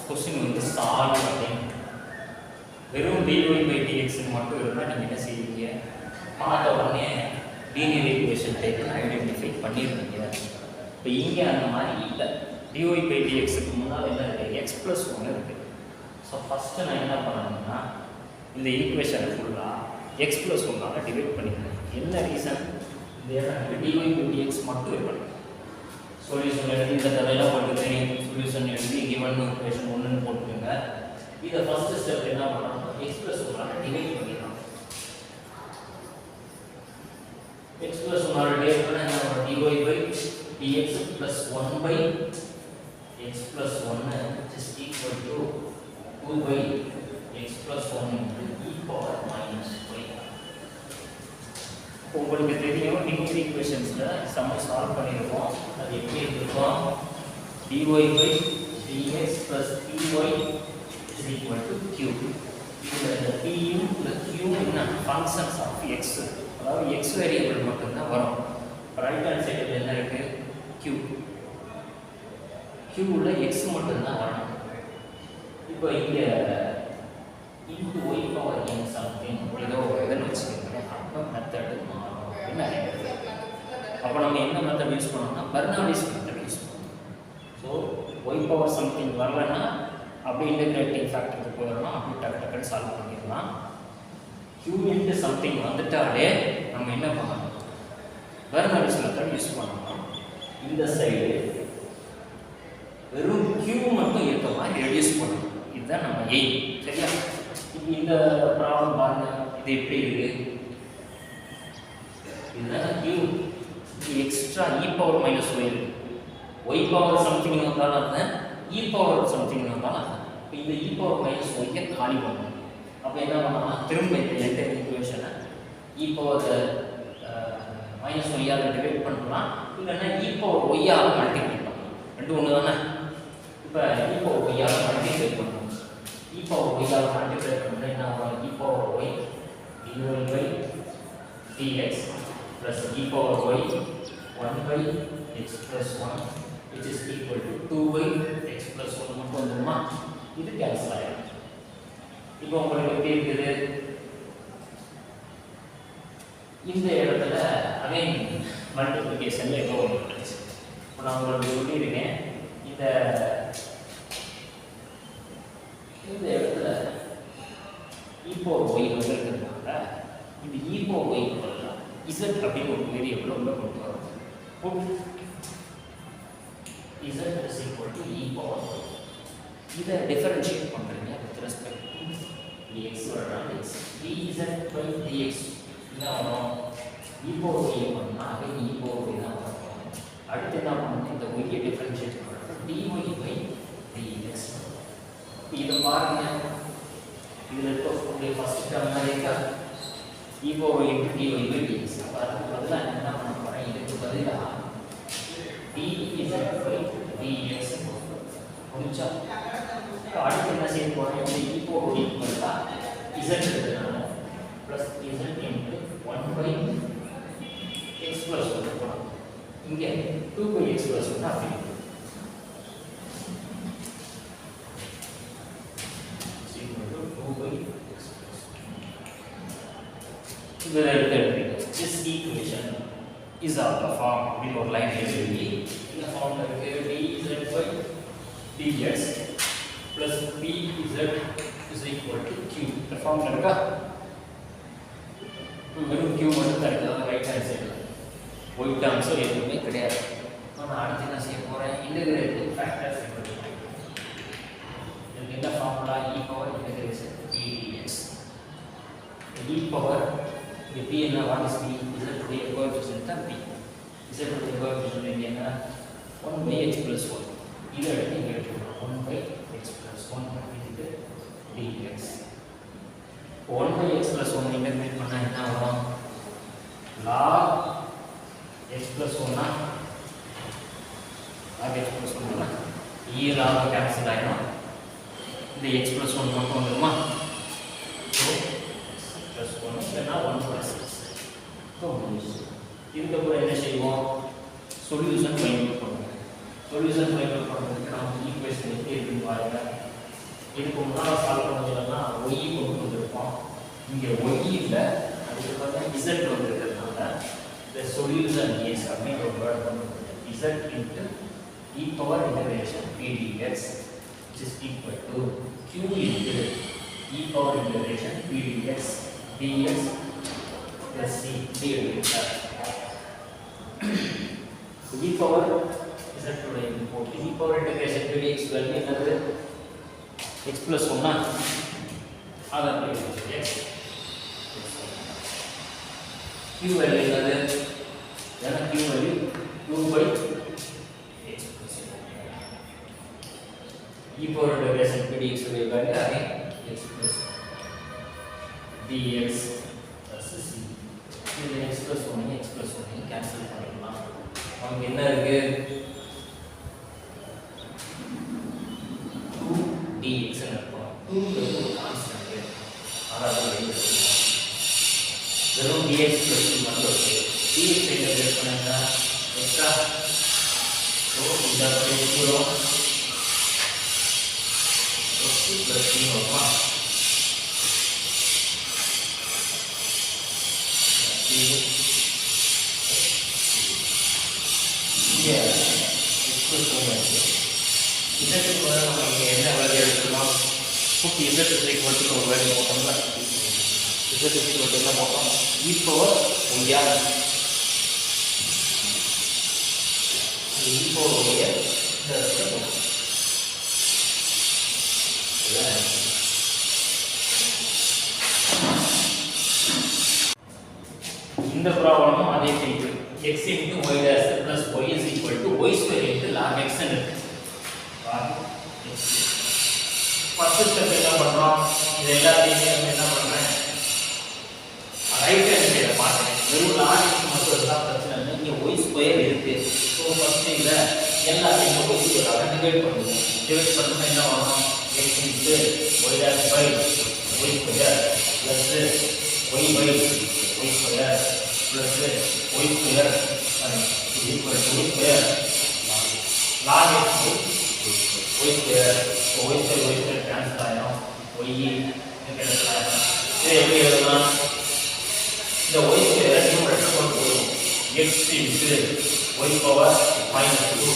Question வந்து solve அப்படின்னு வெறும் dy/dx மட்டும் இருந்தால் நீங்கள் என்ன செய்வீங்க, பார்த்த உடனே லீனியர் ஈக்குவேஷன் டைப்னு ஐடென்டிஃபை பண்ணிடுவீங்க. இப்போ இங்கே அந்த மாதிரி இல்லை. dy/dxக்கு முன்னால் என்ன இருக்குது, x+1 இருக்குது. ஸோ ஃபஸ்ட்டு நான் என்ன பண்ணணும்னா இந்த ஈக்குவேஷனை ஃபுல்லாக x+1ஆல் டிவைட் பண்ணிக்கிறேன். என்ன ரீசன், இந்த இடத்துல dy/dx மட்டும் இருக்கணும். சொல்யூஷன் எழுதி இந்த தடையெல்லாம் போட்டு தெரியும், சொல்யூஷன் எழுதி கிவன் ஈக்குவேஷன் 1ன்னு போட்டுக்கோங்க. இதை ஃபஸ்ட்டு ஸ்டெப் என்ன பண்ணணும், x+1ஆல் டிவைட் பண்ணிடலாம். x+1ஆல் டிவைட் பண்ணால் என்ன பண்ணுறோம், dy/dx plus 1/x+1 is equal to 2/x+1 into e power minus y. உங்களுக்கு தெரியும் லீனியர் ஈக்குவேஷன்ஸ்ல சம் சால்வ் பண்ணிருக்கோம். அது எப்படி இருக்கும், dy/dx plus py is equal to q. இந்த p இந்த q என்ன ஃபங்க்ஷன்ஸ் ஆஃப் x, அதாவது x வேரியபிள் மட்டும் தான் வரும். ரைட் ஹேண்ட் சைடுல என்ன இருக்கு, q உள்ள x மட்டும் தான் வரணும். இப்போ இங்க into y power n something ஏதோ எதன்னு வச்சுக்கோங்க. அப்போ மெத்தட் மாறும். என்ன அப்போ நம்ம என்ன மெத்தட் யூஸ் பண்ணோம்னா பெர்னாலிஸ் மெத்தட் யூஸ் பண்ணணும். ஸோ y power something வரலன்னா அப்படி இன்டகிரேட்டிங் ஃபேக்டருக்கு போயிடலாம், அப்படி டக்குன்னு சால்வ் பண்ணிடலாம். q into something வந்துட்டாலே நம்ம என்ன பண்ணணும், பெர்னாலிஸ் மெத்தட் யூஸ் பண்ணணும். இந்த சைடு வெறும் q மட்டும் இருக்க மாதிரி ரெடியூஸ் பண்ணணும். இதுதான் நம்ம எய்ம். சரியா, இப்போ இந்த ப்ராப்ளம் பாருங்க, இது எப்படி இருக்கு, இதுதான் q, extra e power minus y இருக்கு. y பவர் சம்திங் வந்தாலும் அதுதான், e பவர் சம்திங் வந்தாலும் அதுதான். இப்போ இந்த e பவர் மைனஸ் y காலி பண்ணணும். அப்போ என்ன பண்ணலாம், திரும்ப இந்த என்டையர் ஈக்குவேஷனை e பவர் மைனஸ் ஒய்யால் டிவைட் பண்ணலாம், இல்லைன்னா e பவர் ஒய்யால் மல்டிப்ளை பண்ணலாம். ரெண்டு ஒன்று தானே. இப்போ e பவர் ஒய்யால் மல்டிப்ளை பண்ணணும். e பவர் ஒய்யால் மல்டிப்ளை பண்ணால் என்ன ஆகும், e power y dy/dx plus e power y 1/x+1 which is equal to 2/x+1 மட்டும் வந்துருமா, இது கேன்சல் ஆகிடும். இப்போ உங்களுக்கு எப்படி இருக்குது, இந்த இடத்துல அகைன் மல்டிப்ளிகேஷன்ல ஏதோ ஒன்று கிடைச்சு. இப்போ நான் உங்களுக்கு சொல்லியிருக்கேன், இந்த இடத்துல இப்போ ஒய் வந்துருக்கிறதுனால இந்த ஈப்போ ஒய்க்கு பதிலாக இசட் அப்படின்னு ஒரு வேரியபிள் உள்ள கொண்டு வரும். Z is equal to e power y. இதை டிஃபரன்ஷியேட் பண்ணுறீங்க with respect to dx dx dz/dx என்ன வரும், ஈப்போ ஒய்யை பண்ணால் அதை ஈப்போ ஒய் தான் வரும். அடுத்து என்ன பண்ணணும், இந்த ஒய்யை டிஃபரன்ஷியேட் பண்ணுறப்ப dy/dx. இதை பாருங்க, இதில் இருக்கக்கூடிய ஃபர்ஸ்ட் டேர்ம் தான் இருக்கா, ஈப்போ ஒய் இன்ட்டு dy/dx. அப்போ அதுக்கு பதிலாக என்ன பண்ண போகிறேன், இதுக்கு பதிலாக dz/dx முடிச்சா. அடுத்து என்ன செய்ய போகிறேன், இந்த ஈப்போ ஒய்க்கு பதிலாக z இருக்கிறதுனால ப்ளஸ் z இன்ட்டு 1/x+1 போகலாம். இங்கே 2/x+1 அப்படி this equation is of the form in our line எழுதி இந்த ஃபார்ம்ல இருக்கு dz/dx plus pz is equal to q. இந்த ஃபார்ம்ல இருக்கா, வெறும் q மட்டும் தான் இருக்கு. அதாவது ரைட் ஹேண்ட் சைடுல ஒய் டேர்ம்ஸோ எதுவுமே கிடையாது. நான் அடுத்து என்ன செய்ய போறேன், இன்டகிரேட்டிங் ஃபேக்டர்ஸ் கண்டுபிடிக்கிறேன். இதுக்கு என்ன formula, e power integration dx. e power the p என்ன, what is p, z உடைய கோஎஃபிஷியன்ட் தான் p. z உடைய கோஎஃபிஷியன்ட் இங்க என்ன, 1/x+1. இதை எடுத்து இங்க எடுத்துக்கலாம், 1/x+1 into dx. 1/x+1 integrate பண்ணா என்ன வரும், log x+1 னா log x+1 னா e log கேன்சல் ஆயிடும். இந்த x+1 மட்டும் வந்துருமா, so x+1 இல்லைன்னா 1+x. ஸோ இதுக்கப்புறம் என்ன செய்வோம், சொல்யூஷன் ஃபைண்ட் அவுட் பண்ணுவோம். சொல்யூஷன் ஃபைண்ட் அவுட் பண்ணுறதுக்கு நம்ம ஈக்குவேஷன் எப்படி இருக்குன்னு பாருங்க. இதுக்கு முன்னால் சால்வ் பண்ணதுலன்னா ஒய் கொண்டு வந்திருப்போம். இங்கே ஒய் இல்லை, அதுக்கு பார்த்தா Z வந்துருக்கிறதுனால the solution is coming over z into e power integration p dx which is equal to q into e power integration p dx dx plus c dx. e power z உடைய import e power integration p dx value என்னது x plus 1 அதன் x q value என்னது then q value 2 by x plus 1 e power integration p dx உடைய value again x plus dx plus c இது x plus 1 cancel பண்ணிடலாம். நமக்கு என்ன இருக்கு 2 dx ன்னு இருக்கும். 2 ங்கிறது ஒரு கான்ஸ்டன்ட், அதாவது வெறும் dx plus c மட்டும் இருக்கு. dx இன்டகிரேட் பண்ணா எக்ஸ்ட்ரா ஸோ இந்த ரேஷியோ x plus c வரும். இங்கே x plus 1 இருக்கு. இதற்கு நம்ம இங்கே என்ன வேல்யூ எடுத்துக்கலாம்? Put z is equal to ஒரு வேல்யூ போட்டோம்னா z is equal to என்ன போட்டோம்? e power y r e power y இந்த இடத்துல போட்டோம். இந்த ப்ராப்ளமும் அதே type x into y dash plus y is equal to y square into log x ன்னு இருக்கு. ஃபர்ஸ்ட் ஸ்டெப் என்ன பண்றோம்? இது எல்லாத்தையுமே நம்ம என்ன பண்றேன்? ரைட் ஹேண்ட் சைட பார்க்கிறேன். வெறும் log x மட்டும் இருந்தா பிரச்சனை இல்லை. இங்க y ஸ்கொயர் இருக்கு. ஸோ ஃபர்ஸ்ட் இதை எல்லாத்தையும் y ஸ்கொயராக டிவைட் பண்ணுவோம். டிவைட் பண்ணா என்ன வரும்? x into y dash by y square plus y by y square plus y square is equal to y square log x by y square. So y square cancel ஆயிடும். y cancel ஆயிடும். இதை எப்படி எழுதலாம்? இந்த y square numerator கொண்டு போகும். x into y power minus 2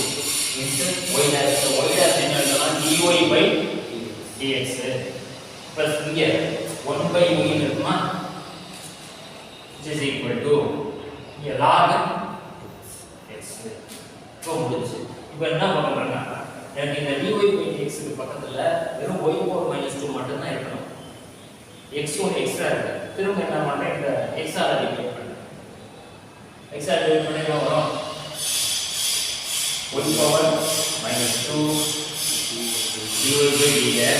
into y dash. So y dash என்ன எழுதலாம்? dy by dx plus இங்கே 1 by y இருக்குமா? which is equal to இங்கே log x. ஸோ முடிஞ்சு. இப்போ என்ன பண்ண போறேன்னா எனக்கு இந்த dy by dx க்கு பக்கத்துல வெறும் y power minus 2 மட்டும் தான் இருக்கணும். x ஒன்று எக்ஸ்ட்ரா இருக்கு. திரும்ப என்ன பண்றேன்? இந்த x ஆல டிவைட் பண்றேன். x ஆல டிவைட் பண்ணா என்ன வரும்? y power minus 2 dy by dx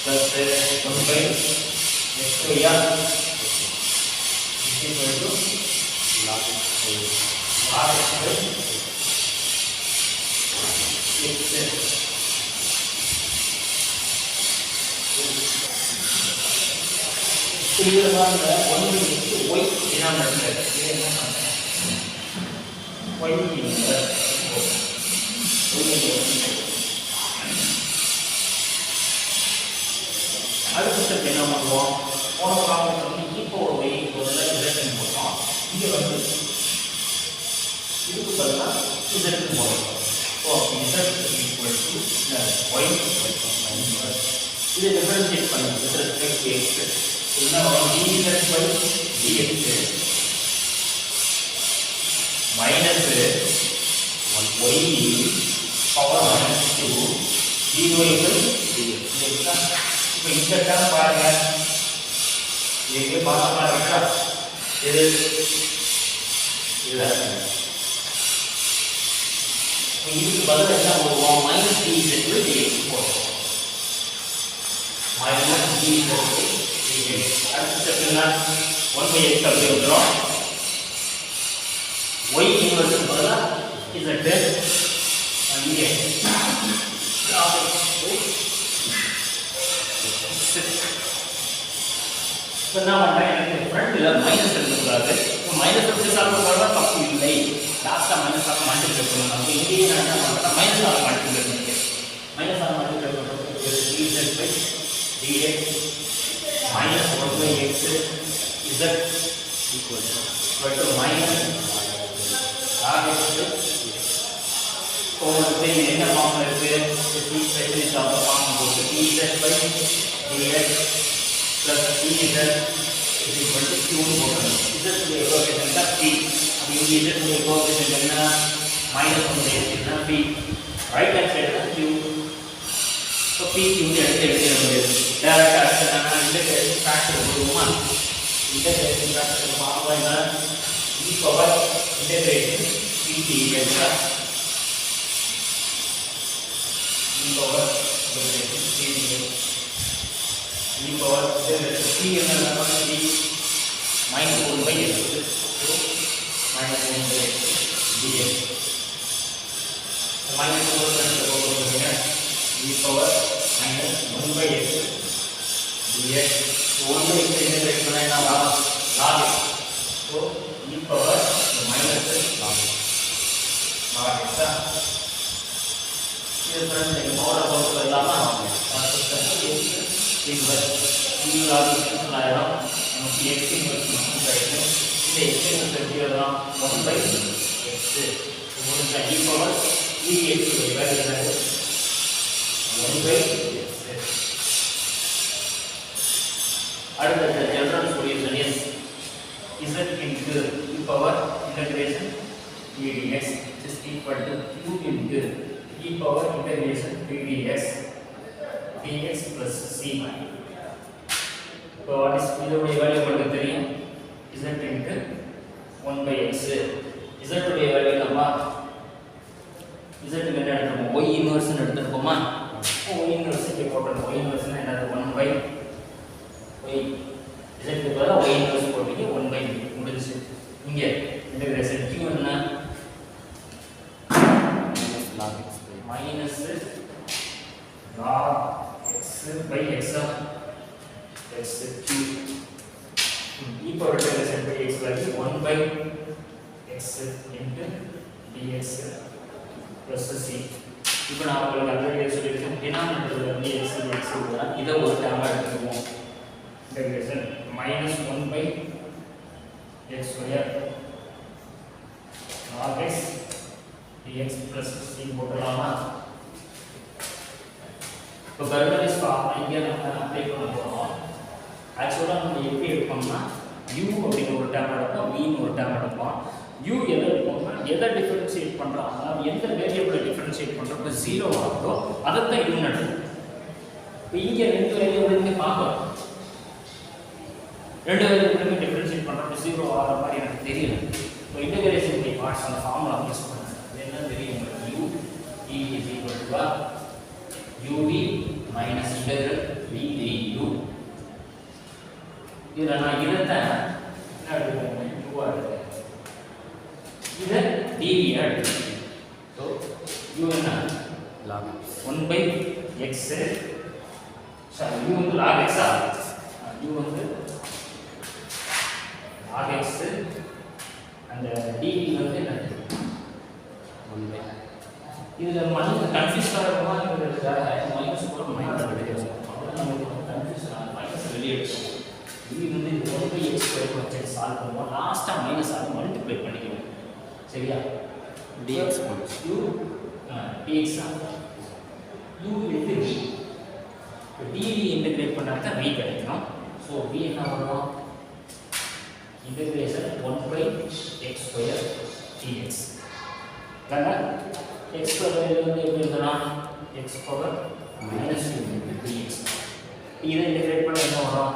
plus 1 by x square is equal to log x by இதுதான் இந்த 1 by x y டினாமினேட்டர். இது என்ன பண்றேன்? y அடுத்த ஸ்டெப் என்ன பண்ணுவோம்? போன ப்ராப்ளம் வந்து e power y ஒரு ரிலேஷன் போட்டோம். இங்கே வந்து இதுக்கு பதிலாக z க்கு போடுறோம். So z is equal to y இதை டிஃபரன்ஷியேட் பண்ணுங்க with respect to x. என்ன வரும்? dz by dx minus 1 y power minus 2 dy by dx. இப்போ இந்த டேர்ம் பாருங்க, எங்கே பார்த்தோம்னா இருக்கா? இது இதுக்கு பதிலாக என்ன போடுவோம்? மைனஸ் dz by dx போடுவோம். Minus dz by dx. அடுத்த ஸ்டெப் என்ன? 1 by x அப்படியே வந்துடும். y இன்வெர்ஸ் பதிலாக z இங்கே இப்போ என்ன பண்ணுறேன்? எனக்கு ஃப்ரண்டில் மைனஸ் எடுக்கக்கூடாது. இப்போ மைனஸ் எடுத்து சால்வ் பண்ணுறதா தப்பு இல்லை. லாஸ்ட்டாக மைனஸ் ஆக மல்டிப்ளை பண்ணணும். அப்போ இங்கேயே நான் என்ன பண்ணுறேன்? மைனஸ் ஆக மல்டிப்ளை பண்ணிக்கிறேன். மைனஸ் ஆக மல்டிப்ளை பண்ணுறது dx minus 1 by x z equal to minus log x. So வந்து என்ன ஃபார்ம்ல இருக்கு? t specialist of the form போட்டு dz by dx plus dz is equal to q னு போடணும். z உடைய கோஎஃபிஷியன்ட் தான் p. அப்ப இங்க z உடைய கோஎஃபிஷியன்ட் என்ன? minus 1 by x னா p. ரைட் ஹேண்ட் சைடு தான் q. So p q னு எடுத்து முடியாது. டைரக்டா அடுத்து இன்டகிரேஷன் ஃபேக்டர் போடுவோமா? இன்டகிரேஷன் ஃபேக்டர் ஃபார்முலா என்ன? e power integration p dx e power integration c dx e power integration c என்ன பண்ணி minus 1 by x so minus 1 by x dx minus 1 என்று போடுறீங்க e power minus 1 by x dx 1 by x integrate பண்ணா என்ன ஆகும் log x so e power minus log x இது friends இந்த power about இல்லாம நமக்கு x இன்வெர்ஸ் கிடைக்கும். இந்த x இன்வெர்ஸ் எப்படி எழுதலாம்? 1 by x உங்களுக்கு e பவர் dx உடைய வேல்யூ என்னது? 1 by x. அடுத்த general solution is z into e power integration dx is equal to q into e power integration dx dx plus c. So what is இதோட value நமக்கு தெரியும் z into 1 by x. z உடைய value நம்ம z க்கு என்ன எடுத்துப்போம்? y inverse ன்னு எடுத்துப்போமா? y inverse இங்க போடுறோம். y inverse னா என்னது? 1 by y. z க்கு பதிலா y inverse போட்டீங்க 1 by முடிஞ்சு. இங்க இன்டகிரேஷன் q என்ன? minus log x by x of x cube e power integration by x value 1 by x into dx plus c. இப்போ நான் உங்களுக்கு ஆல்ரெடி சொல்லியிருக்கேன் டினாமினேட்டர்ல இருந்து x x போறா இத ஒரு டேர்மா எடுத்துக்குவோம். Integration minus 1 by x square log x dx plus c போடலாமா? இப்போ பெர்னலிஸ் ஃபார்முலா இங்க நம்ம அப்ளை பண்ண போறோம். ஆக்சுவலா நம்ம எப்படி எடுப்போம்னா u அப்படிங்கிற ஒரு டேர்ம் எடுப்போம், v ன்னு ஒரு டேர்ம் எடுப்போம். u எதை எடுப்போம்னா எதை டிஃபரன்ஷியேட் பண்றோம், அதாவது எந்த வேரியபிளை டிஃபரன்ஷியேட் பண்றோம் 0 ஆகுதோ அதை தான் u எடுப்போம். இப்போ இங்க ரெண்டு வேரியபிளுமே பார்க்கணும். ரெண்டு வேரியபிளுமே டிஃபரன்ஷியேட் பண்றோம் 0 ஆகிற மாதிரி எனக்கு தெரியல. இப்போ இன்டகிரேஷன் பை பார்ட்ஸ் அந்த ஃபார்முலா யூஸ் பண்ணுங்க. என்ன தெரியும் உங்களுக்கு? u e is equal to uv minus integral v du. இதுல நான் இதைத்தான் என்ன எடுத்துக்கோங்க? u எடுத்துக்கோங்க. இதை dv எடுத்துக்கோங்க. ஸோ u என்ன? log 1 by x. Sorry u வந்து log x ஆ? u வந்து log x அந்த dv வந்து என்ன? 1 by இதுல மனசு கன்ஃபியூஸ் ஆகிறதுக்காக மைனஸ் போட மைனஸ் வெளியே மைனஸ் வெளியே எடுக்கும். இது வந்து 1 by x ஸ்கொயர் வச்சு சால்வ் பண்ணுவோம். லாஸ்டா மைனஸ் ஆக மல்டிப்ளை பண்ணிக்குவோம். சரியா? dx u dx u into v. இப்போ dv இன்டகிரேட் பண்ணா தான் v கிடைக்கும். ஸோ v என்ன வரும்? Integration 1 by x square dx. கரெக்டா? x ஸ்கொயர் வந்து எப்படி எழுதலாம்? x power minus 2 into dx. இதை இன்டகிரேட் பண்ணா என்ன வரும்?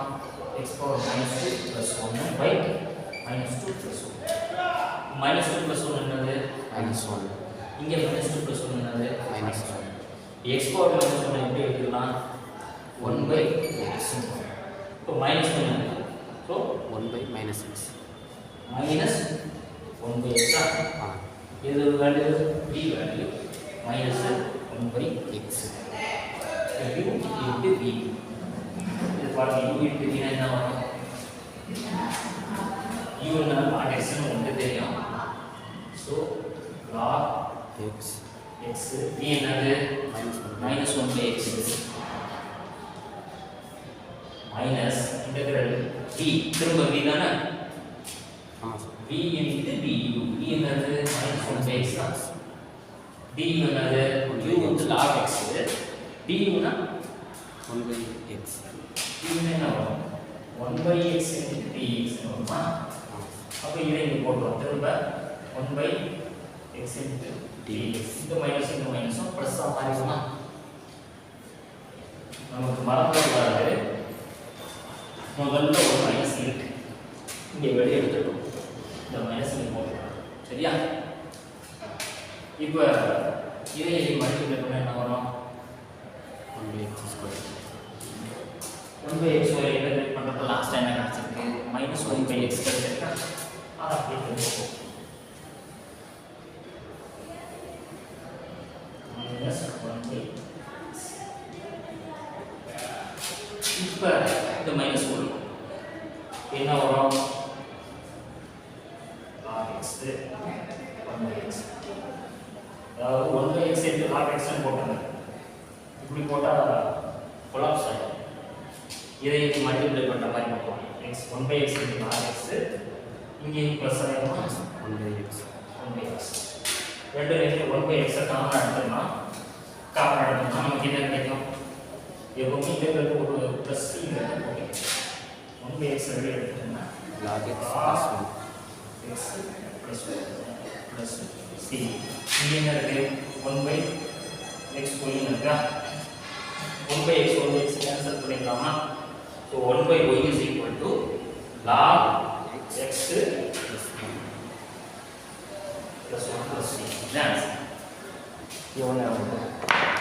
x power minus 2 plus 1 by minus 2 plus 1. minus 2 plus 1 என்னது? minus 1. இங்க minus 2 plus 1 என்னது? minus 1. x பவர் minus 1 எப்படி எழுதலாம்? 1 by x. இப்போ minus 1 என்ன? So 1 by minus x. minus 1 by x ஆ? இது value v value minus 1 by x. u into v. இது பாருங்க u into v என்ன வரும்? u என்ன? log x ன்னு வந்து தெரியும். ஸோ log x v என்னது? minus 1 by x. Minus integral v திரும்ப v தானே ஆமாம் sir. v into du v என்னது மைனஸ் 1/x தான் du என்னது u வந்து log x du னா 1/x. du என்ன வரும் 1/x into dx வருமா அப்போ இதை இங்கே போட்டுருவோம் திரும்ப 1/x into dx இந்த மைனஸும் ப்ளஸ்ஸாக மாறிடுமா நமக்கு மறந்துடாது முதல்ல ஒரு மைனஸ் இருக்கு இங்கே வெளியே எடுத்துட்டோம் இந்த மைனஸ் இங்கே போட்டுருவோம் சரியா இப்போ இதை மல்டிப்ளை பண்ண என்ன வரும் 1/x². 1/x இன்டெகிரேட் பண்ணுறப்ப லாஸ்ட் என்ன கிடச்சிருக்கு மைனஸ் 1/x கிடைச்சிருக்கா அதை அப்படியே தெரிஞ்சுப்போம் மைனஸ் 1/x இப்போ இந்த மைனஸ் வரும் என்ன வரும் log x 1/x அதாவது 1/x into log x ன்னு போட்டாங்க இப்படி போட்டால் கொலாப்ஸ் ஆகிடும் இதை மல்டிப்ளை பண்ணுற மாதிரி போட்டோம் x 1/x into log x இங்கேயும் ப்ளஸ் ஆகிடுமா 1/x. 1/x ரெண்டு 1/x காமனாக எடுத்துக்கணும்னா நமக்கு என்ன கிடைக்கும் எப்பவுமே இன்டெகிரல் ஒரு ப்ளஸ் இங்கே ஓகே 1/x வெளியே எடுத்துட்டோம்னா log x + 1. x plus c இங்கே என்ன இருக்கு 1/x போயின்னு இருக்கா 1/x கேன்சல் பண்ணிக்கலாமா so 1/y is equal to log x plus 1 plus c. That's எவ்வளோ நேரம்?